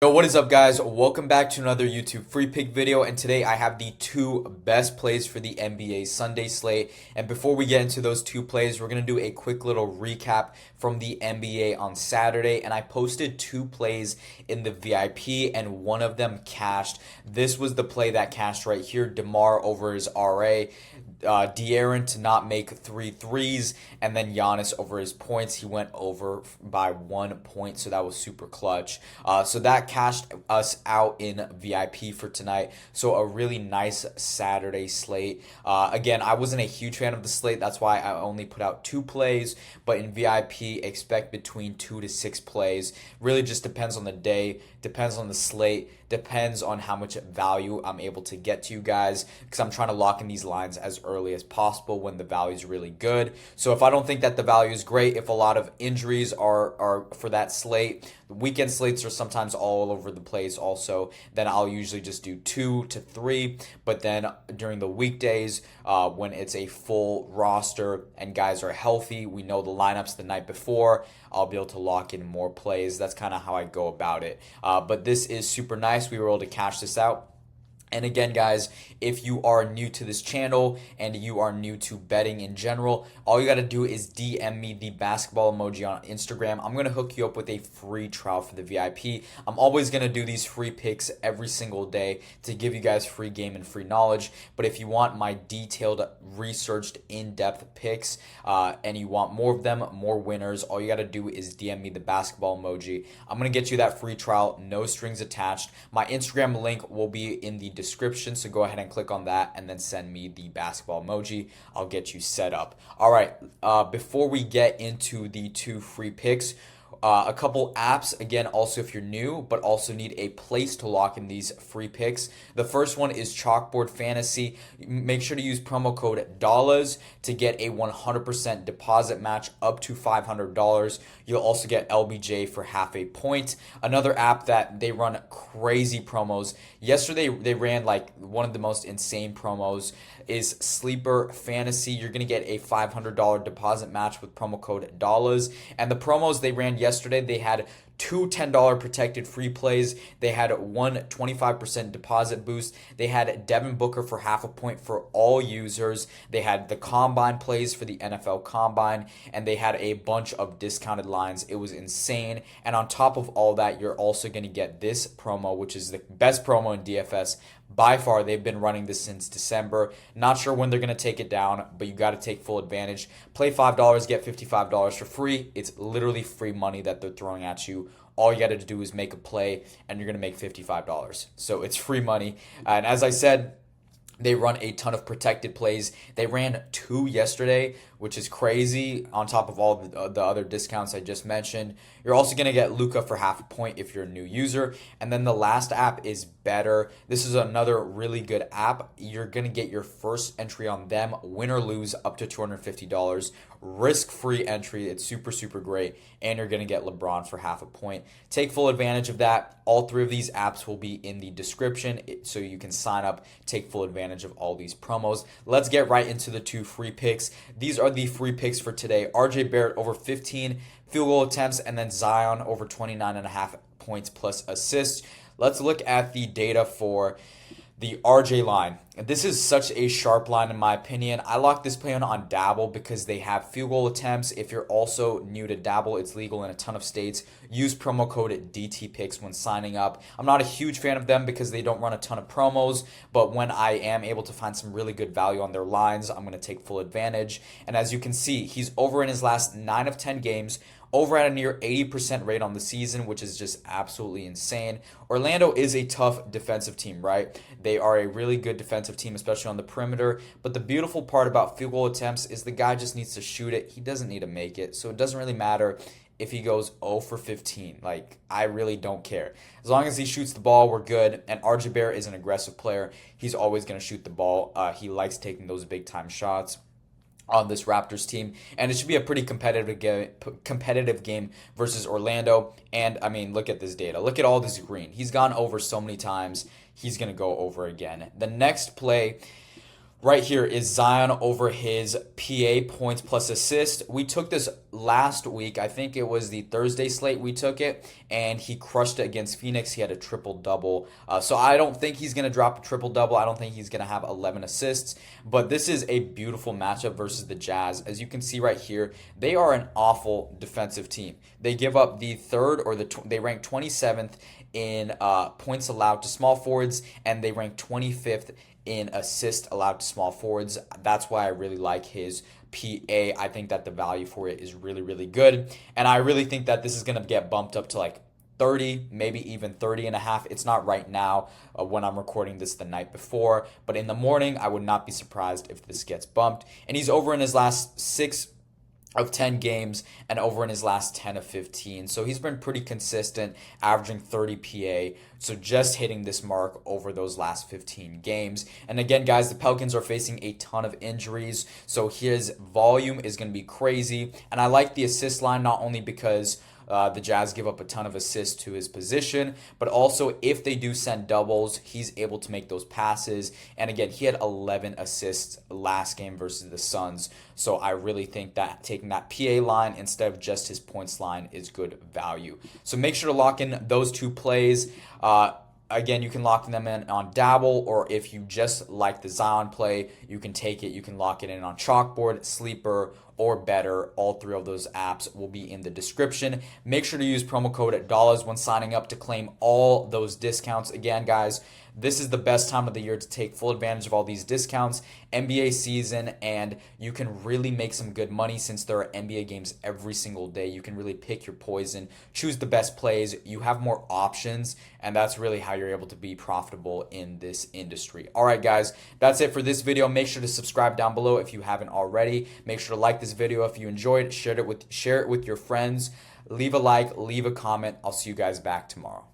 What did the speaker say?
Yo, what is up, guys? Welcome back to another YouTube free pick video, and today I have the two best plays for the NBA Sunday slate. And before we get into those two plays, we're going to do a quick little recap from the NBA on Saturday, and I posted two plays in the VIP, and one of them cashed. This was the play that cashed right here, DeMar over his RA. De'Aaron to not make three threes, and then Giannis over his points. He went over by 1 point, so that was super clutch. So that cashed us out in VIP for tonight. So a really nice Saturday slate. Again, I wasn't a huge fan of the slate. That's why I only put out two plays, but in VIP, expect between 2 to 6 plays. Really just depends on the day, depends on the slate, depends on how much value I'm able to get to you guys, because I'm trying to lock in these lines as early as possible when the value is really good. So if I don't think that the value is great, if a lot of injuries are for that slate, the weekend slates are sometimes all over the place also, then I'll usually just do 2 to 3. But then during the weekdays, when it's a full roster and guys are healthy, we know the lineups the night before, I'll be able to lock in more plays. That's kind of how I go about it. But this is super nice. We were able to cash this out. And again, guys, if you are new to this channel and you are new to betting in general, all you got to do is DM me the basketball emoji on Instagram. I'm going to hook you up with a free trial for the VIP. I'm always going to do these free picks every single day to give you guys free game and free knowledge. But if you want my detailed, researched, in-depth picks and you want more of them, more winners, all you got to do is DM me the basketball emoji. I'm going to get you that free trial, no strings attached. My Instagram link will be in the description, so go ahead and click on that and then send me the basketball emoji. I'll get you set up. All right, before we get into the two free picks, a couple apps, again, also if you're new, but also need a place to lock in these free picks. The first one is Chalkboard Fantasy. Make sure to use promo code DOLLARS to get a 100% deposit match up to $500. You'll also get LBJ for half a point. Another app that they run crazy promos. Yesterday, they ran like one of the most insane promos is Sleeper Fantasy. You're going to get a $500 deposit match with promo code DOLLARS. And the promos they ran yesterday, they had two $10 protected free plays. They had one 25% deposit boost. They had Devin Booker for half a point for all users. They had the combine plays for the NFL combine, and they had a bunch of discounted lines. It was insane. And on top of all that, you're also going to get this promo, which is the best promo in DFS. By far, they've been running this since December. Not sure when they're going to take it down, but you got to take full advantage. Play $5, get $55 for free. It's literally free money that they're throwing at you. All you got to do is make a play, and you're going to make $55. So it's free money. And as I said, they run a ton of protected plays. They ran 2 yesterday, which is crazy, on top of all the other discounts I just mentioned. You're also going to get Luka for half a point if you're a new user. And then the last app is Betr. This is another really good app. You're going to get your first entry on them, win or lose, up to $250. Risk-free entry. It's super, super great. And you're going to get LeBron for half a point. Take full advantage of that. All 3 of these apps will be in the description, so you can sign up, take full advantage of all these promos. Let's get right into the 2 free picks. These are the free picks for today. RJ Barrett over 15 field goal attempts, and then Zion over 29.5 points plus assists. Let's look at the data for the RJ line. This is such a sharp line in my opinion. I locked this play on Dabble because they have field goal attempts. If you're also new to Dabble, it's legal in a ton of states. Use promo code DTPicks when signing up. I'm not a huge fan of them because they don't run a ton of promos, but when I am able to find some really good value on their lines, I'm going to take full advantage. And as you can see, he's over in his last 9 of 10 games, over at a near 80% rate on the season, which is just absolutely insane. Orlando is a tough defensive team, right? They are a really good defensive team, especially on the perimeter. But the beautiful part about field goal attempts is the guy just needs to shoot it. He doesn't need to make it. So it doesn't really matter if he goes 0 for 15. Like, I really don't care. As long as he shoots the ball, we're good. And RJ Barrett is an aggressive player. He's always going to shoot the ball. He likes taking those big-time shots on this Raptors team, and it should be a pretty competitive game versus Orlando. And I mean, look at this data. Look at all this green. He's gone over so many times. He's going to go over again. The next play Right here is Zion over his PA points plus assist. We took this last week. I think it was the Thursday slate we took it, and he crushed it against Phoenix. He had a triple-double. So I don't think he's going to drop a triple-double. I don't think he's going to have 11 assists. But this is a beautiful matchup versus the Jazz. As you can see right here, they are an awful defensive team. They give up the third or they rank 27th in points allowed to small forwards, and they rank 25th in assist allowed to small forwards. That's why I really like his PA. I think that the value for it is really, really good. And I really think that this is going to get bumped up to like 30, maybe even 30 and a half. It's not right now when I'm recording this the night before, but in the morning, I would not be surprised if this gets bumped. And he's over in his last 6 of 10 games and over in his last 10 of 15. So he's been pretty consistent, averaging 30 PA. So just hitting this mark over those last 15 games. And again, guys, the Pelicans are facing a ton of injuries. So his volume is going to be crazy. And I like the assist line not only because the Jazz give up a ton of assists to his position, but also if they do send doubles, he's able to make those passes. And again, he had 11 assists last game versus the Suns. So I really think that taking that PA line instead of just his points line is good value. So make sure to lock in those two plays. Again, you can lock them in on Dabble, or if you just like the Zion play, you can take it. You can lock it in on Chalkboard, Sleeper, or Betr. All three of those apps will be in the description. Make sure to use promo code $dollars when signing up to claim all those discounts. Again, guys, this is the best time of the year to take full advantage of all these discounts. NBA season, and you can really make some good money since there are NBA games every single day. You can really pick your poison, choose the best plays. You have more options, and that's really how you're able to be profitable in this industry. All right, guys, that's it for this video. Make sure to subscribe down below if you haven't already. Make sure to like this video if you enjoyed it. Share it with your friends. Leave a like, leave a comment. I'll see you guys back tomorrow.